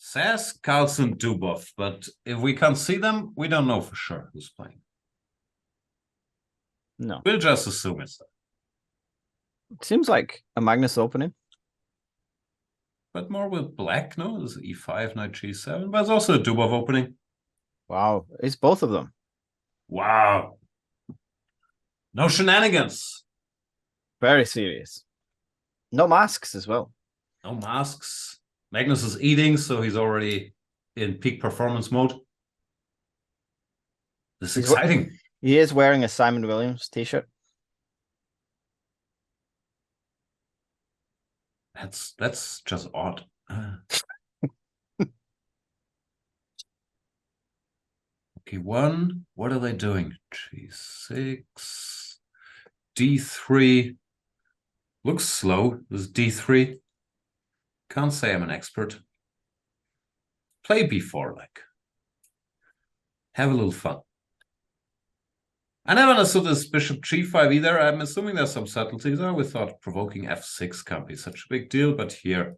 Says Carlsen Dubov, but if we can't see them, we don't know for sure who's playing. No. We'll just assume it's that. It seems like a Magnus opening. But more with black, no? There's e5, knight g7, but it's also a Dubov opening. Wow, it's both of them. Wow. No shenanigans. Very serious. No masks as well. No masks. Magnus is eating, so he's already in peak performance mode. This is exciting. He is wearing a Simon Williams t-shirt. That's just odd. Okay, one. What are they doing? G6, D3. Looks slow. This is D3. Can't say I'm an expert. Play B4, like. Have a little fun. I never understood this bishop G5 either. I'm assuming there's some subtleties. I always thought provoking F6 can't be such a big deal, but here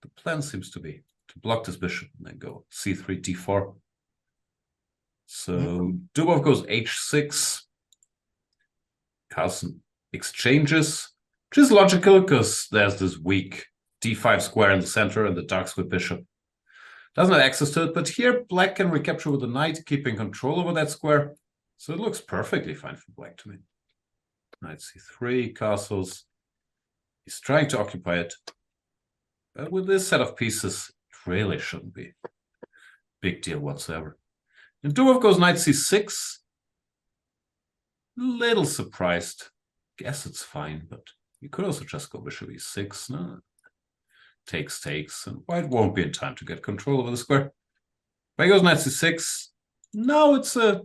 the plan seems to be to block this bishop and then go C3, D4. So Dubov goes H6. Carlsen exchanges, which is logical because there's this weak D5 square in the center and the dark square bishop doesn't have access to it. But here black can recapture with the knight, keeping control over that square. So it looks perfectly fine for black to me. Knight C3, castles. He's trying to occupy it. But with this set of pieces, it really shouldn't be a big deal whatsoever. And Dubov goes knight C6. Little surprised. Guess it's fine, but you could also just go bishop E6. No. Takes, and white won't be in time to get control over the square. If he goes knight C6, no, it's a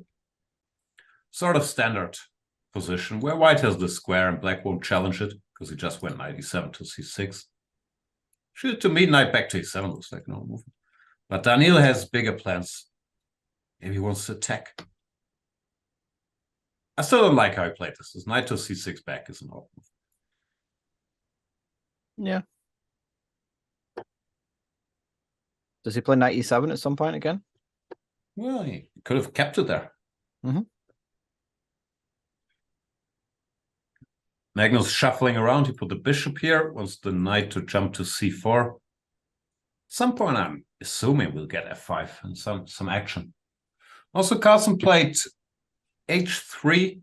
sort of standard position where white has the square and black won't challenge it because he just went knight E7 to C6. Should to me, knight back to E7 looks like no movement. But Daniil has bigger plans. Maybe he wants to attack. I still don't like how he played this. This knight to C6 back is an odd move. Yeah. Does he play knight E7 at some point again? Well, he could have kept it there. Magnus shuffling around. He put the bishop here. Wants the knight to jump to C4. At some point, I'm assuming we'll get F5 and some action. Also, Carlsen played H3,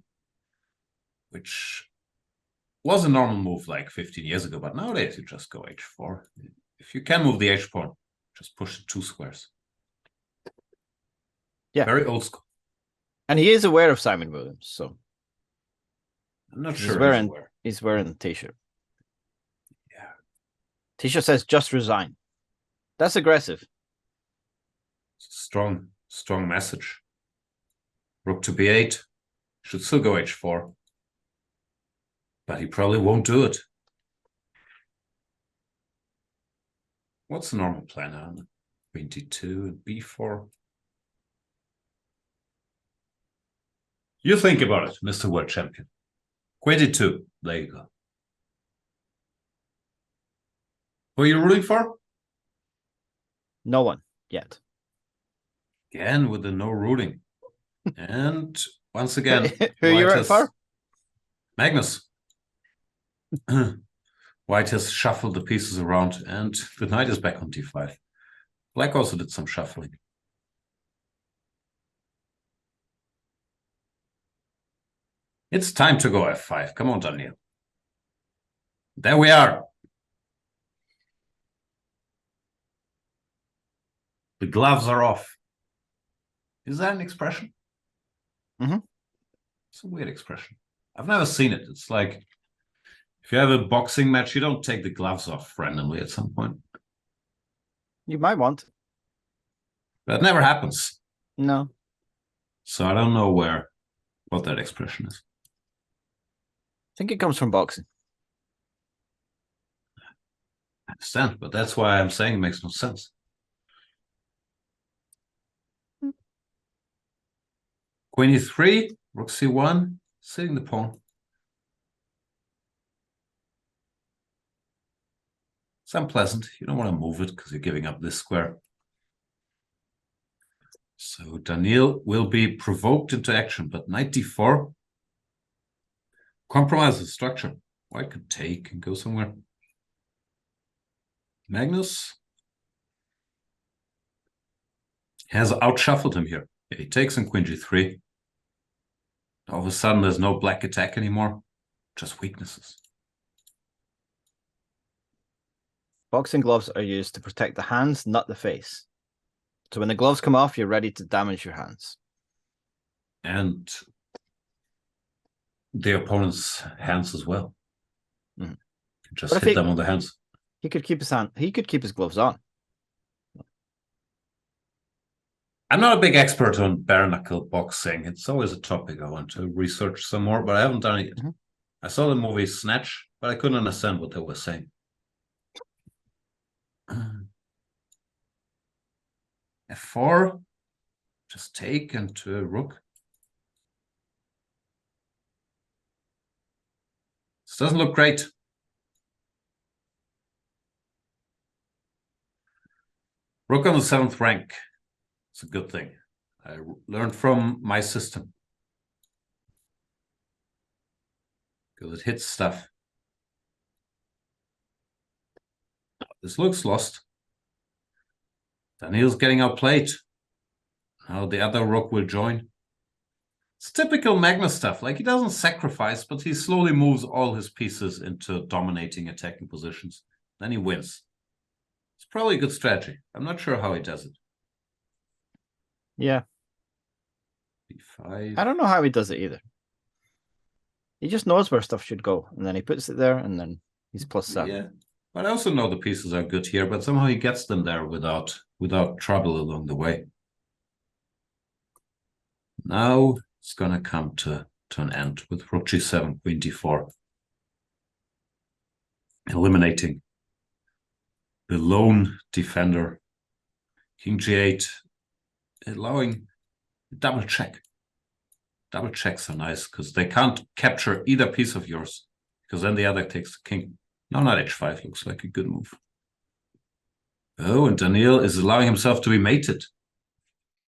which was a normal move like 15 years ago, but nowadays you just go H4. If you can move the H pawn, just push the 2 squares. Yeah. Very old school. And he is aware of Simon Williams, so I'm not sure he's wearing the t-shirt. Yeah. T-shirt says just resign. That's aggressive. Strong message. Rook to B8. Should still go H4. But he probably won't do it. What's the normal plan on Queen D2 and B4? You think about it, Mr. World Champion. Queen D2. There you go. Who are you rooting for? No one yet. Again with the no rooting. And once again, who are you rooting for? Magnus. White has shuffled the pieces around and the knight is back on D5. Black also did some shuffling. It's time to go F5. Come on, Daniil. There we are. The gloves are off. Is that an expression? It's a weird expression. I've never seen it. It's like if you have a boxing match, you don't take the gloves off randomly at some point. You might want. That never happens. No. So I don't know what that expression is. I think it comes from boxing. I understand, but that's why I'm saying it makes no sense. Queen E3, Rook C1, sitting the pawn. It's unpleasant. You don't want to move it because you're giving up this square. So Daniil will be provoked into action, but knight d4 compromises the structure. White could take and go somewhere. Magnus has outshuffled him here. He takes on queen g3. All of a sudden, there's no black attack anymore, just weaknesses. Boxing gloves are used to protect the hands, not the face. So when the gloves come off, you're ready to damage your hands. And the opponent's hands as well. Mm. Just hit them on the hands. He could keep his gloves on. I'm not a big expert on bare knuckle boxing. It's always a topic I want to research some more, but I haven't done it yet. Mm-hmm. I saw the movie Snatch, but I couldn't understand what they were saying. F4, just take into a rook. This doesn't look great. Rook on the 7th rank. It's a good thing. I learned from my system. Because it hits stuff. This looks lost. Daniil's getting outplayed. Now the other rook will join. It's typical Magnus stuff. Like, he doesn't sacrifice, but he slowly moves all his pieces into dominating attacking positions. Then he wins. It's probably a good strategy. I'm not sure how he does it. Yeah. B5. I don't know how he does it either. He just knows where stuff should go, and then he puts it there, and then he's +7. Yeah, but I also know the pieces are good here, but somehow he gets them there without trouble along the way. Now it's going to come to an end with rook g7, queen d4. Eliminating the lone defender. King g8, allowing double check. Double checks are nice because they can't capture either piece of yours, because then the other takes the king. Now knight h5 looks like a good move. Oh, and Daniil is allowing himself to be mated.